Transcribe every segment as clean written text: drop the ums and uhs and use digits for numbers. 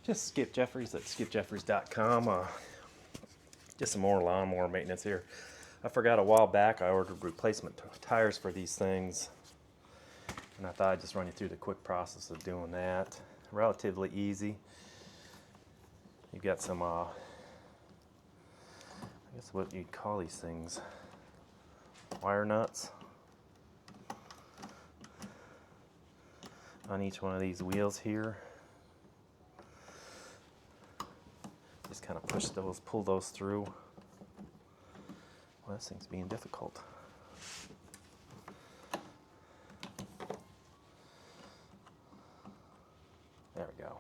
Just Skip Jeffries at skipjeffries.com. Just some more lawnmower maintenance here. I forgot a while back I ordered replacement tires for these things, and I thought I'd just run you through the quick process of doing that. Relatively easy. You've got some, I guess what you'd call these things, wire nuts on each one of these wheels here. Just kind of push those, pull those through. Well, this thing's being difficult. There we go.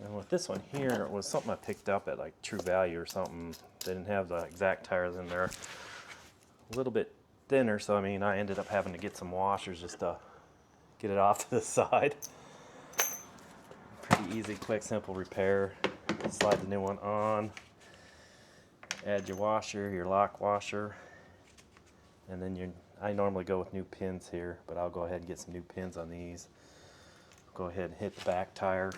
And with this one here, it was something I picked up at like True Value or something. They didn't have the exact tires in there. A little bit thinner, so I mean, I ended up having to get some washers just to get it off to the side. Pretty easy, quick, simple repair. Slide the new one on, add your washer, your lock washer, and then I normally go with new pins here, but I'll go ahead and get some new pins on these. Go ahead and hit the back tire.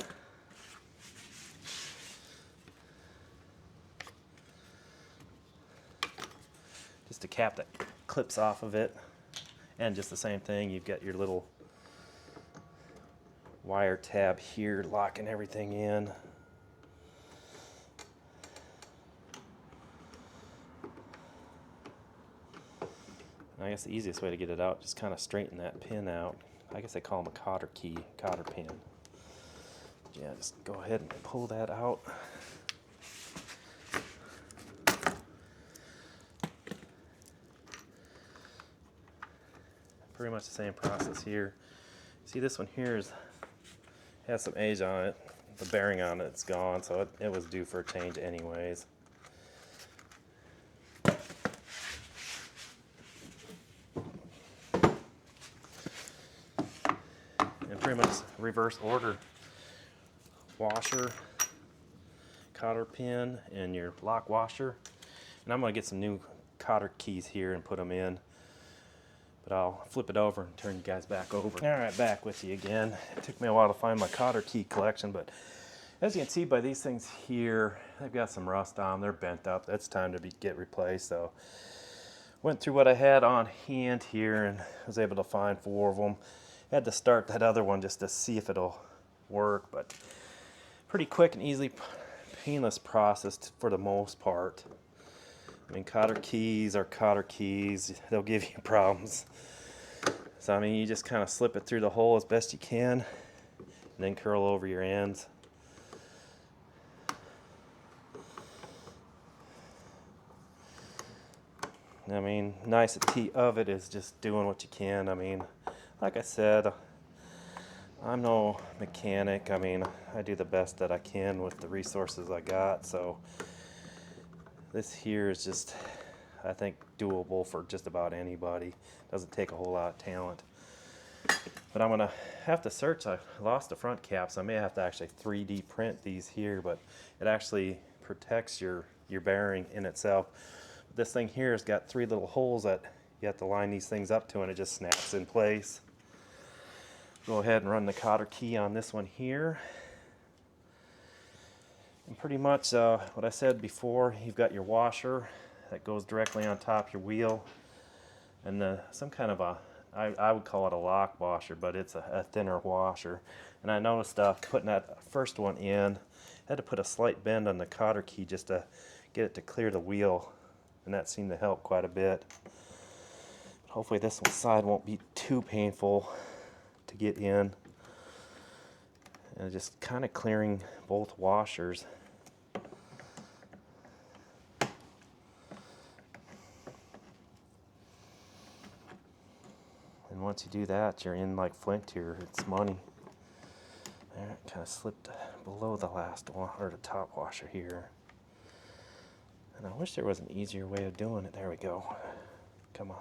Just a cap that clips off of it, and just the same thing, you've got your little wire tab here locking everything in. And I guess the easiest way to get it out, just kind of straighten that pin out. I guess they call them a cotter key, cotter pin. Yeah, just go ahead and pull that out. Pretty much the same process here. See, this one here has some age on it. The bearing on it's gone, so it was due for a change anyways. And pretty much reverse order. Washer, cotter pin, and your lock washer. And I'm going to get some new cotter keys here and put them in. But I'll flip it over and turn you guys back over. Alright, back with you again. It took me a while to find my cotter key collection, but as you can see by these things here, they've got some rust on them. They're bent up. That's time to get replaced. So went through what I had on hand here and was able to find 4 of them. Had to start that other one just to see if it'll work, but pretty quick and easy, painless process for the most part. I mean, cotter keys are cotter keys. They'll give you problems. So, I mean, you just kind of slip it through the hole as best you can, and then curl over your ends. I mean, nicety of it is just doing what you can. I mean, like I said, I'm no mechanic. I mean, I do the best that I can with the resources I got, so this here is just, I think, doable for just about anybody. Doesn't take a whole lot of talent. But I'm gonna have to search. I lost the front cap, so I may have to actually 3D print these here, but it actually protects your bearing in itself. This thing here has got 3 little holes that you have to line these things up to, and it just snaps in place. Go ahead and run the cotter key on this one here. And pretty much what I said before, you've got your washer that goes directly on top of your wheel, and some kind of I would call it a lock washer, but it's a thinner washer. And I noticed putting that first one in, I had to put a slight bend on the cotter key just to get it to clear the wheel, and that seemed to help quite a bit. Hopefully this side won't be too painful to get in. And just kind of clearing both washers. And once you do that, you're in like flint here. It's money. There, it kind of slipped below the last one, or the top washer here. And I wish there was an easier way of doing it. There we go. Come on.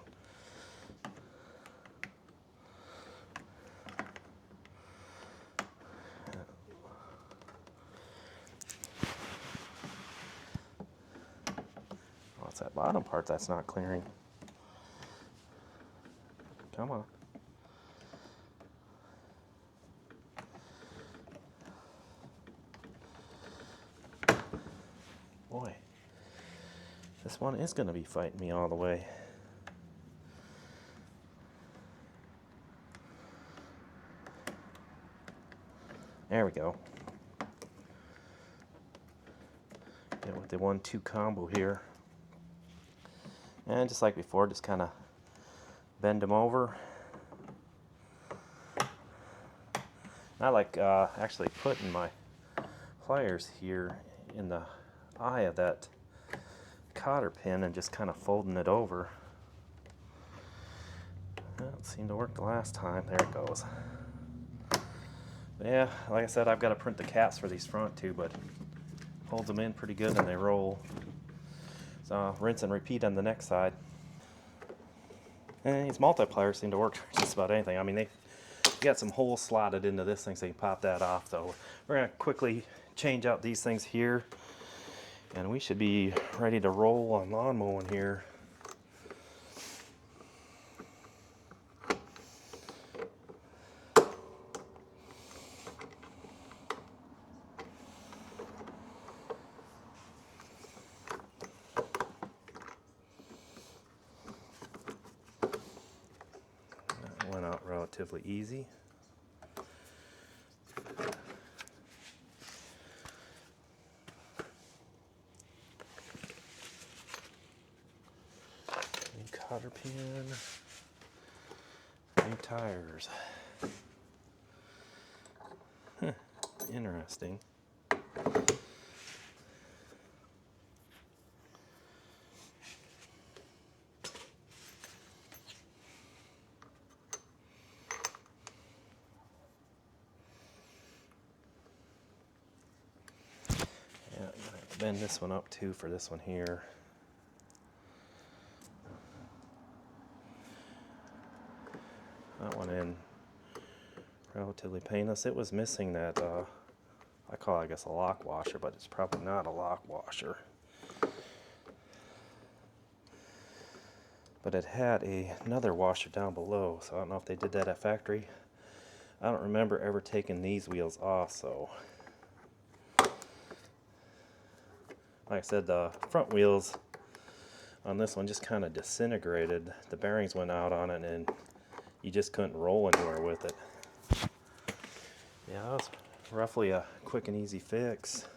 Oh, it's that bottom part that's not clearing. Come on. Boy, this one is going to be fighting me all the way. There we go. Get with the 1-2 combo here. And just like before, just kind of bend them over. I like actually putting my pliers here in the eye of that cotter pin and just kind of folding it over. That seemed to work the last time. There it goes. But yeah, like I said, I've got to print the caps for these front two, but holds them in pretty good and they roll. So rinse and repeat on the next side. And these multipliers seem to work for just about anything. I mean, they got some holes slotted into this thing so you can pop that off. So we're going to quickly change out these things here, and we should be ready to roll on lawn mowing here. That went out relatively easy. Cotter pin, new tires. Huh, interesting. Yeah, I'm gonna have to bend this one up too for this one here. That one in relatively painless. It was missing that, I call it, I guess, a lock washer, but it's probably not a lock washer. But it had another washer down below, so I don't know if they did that at factory. I don't remember ever taking these wheels off, so. Like I said, the front wheels on this one just kind of disintegrated. The bearings went out on it, and you just couldn't roll anywhere with it. Yeah, that was roughly a quick and easy fix.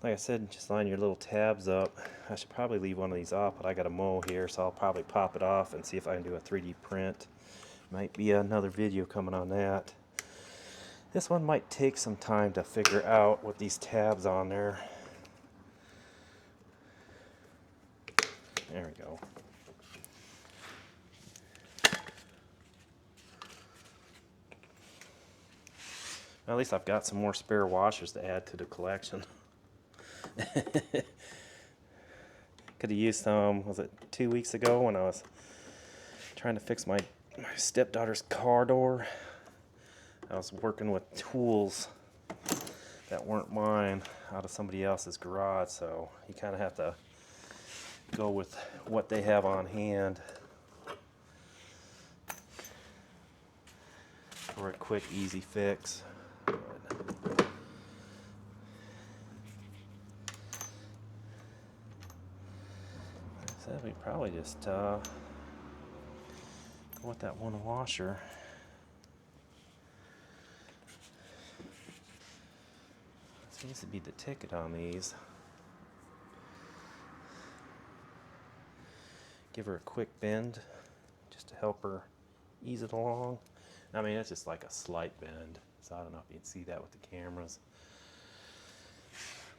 Like I said, just line your little tabs up. I should probably leave one of these off, but I got a mow here, so I'll probably pop it off and see if I can do a 3D print. Might be another video coming on that. This one might take some time to figure out with these tabs on there. There we go. At least I've got some more spare washers to add to the collection. Could have used some, was it 2 weeks ago when I was trying to fix my stepdaughter's car door. I was working with tools that weren't mine out of somebody else's garage, so you kind of have to go with what they have on hand for a quick, easy fix. So we probably just go with that one washer. Seems to be the ticket on these. Give her a quick bend just to help her ease it along. I mean, it's just like a slight bend, so I don't know if you can see that with the cameras.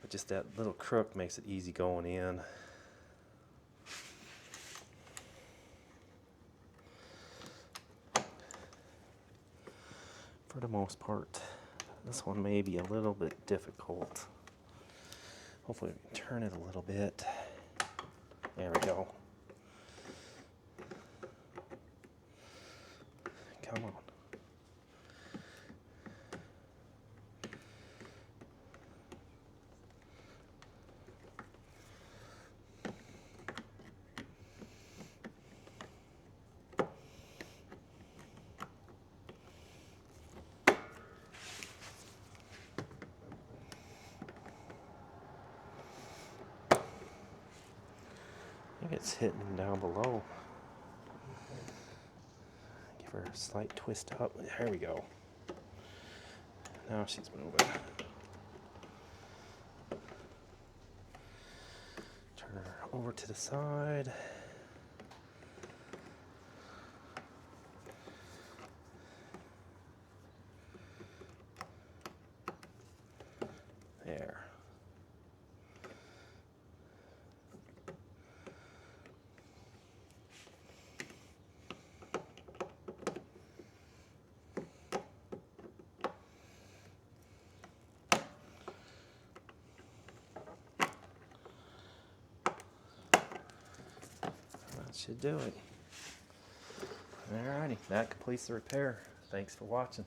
But just that little crook makes it easy going in. For the most part. This one may be a little bit difficult. Hopefully we can turn it a little bit. There we go. Come on. it's hitting down below. Give her a slight twist up. There we go. Now she's moving. Turn her over to the side. There. That should do it. Alrighty, that completes the repair. Thanks for watching.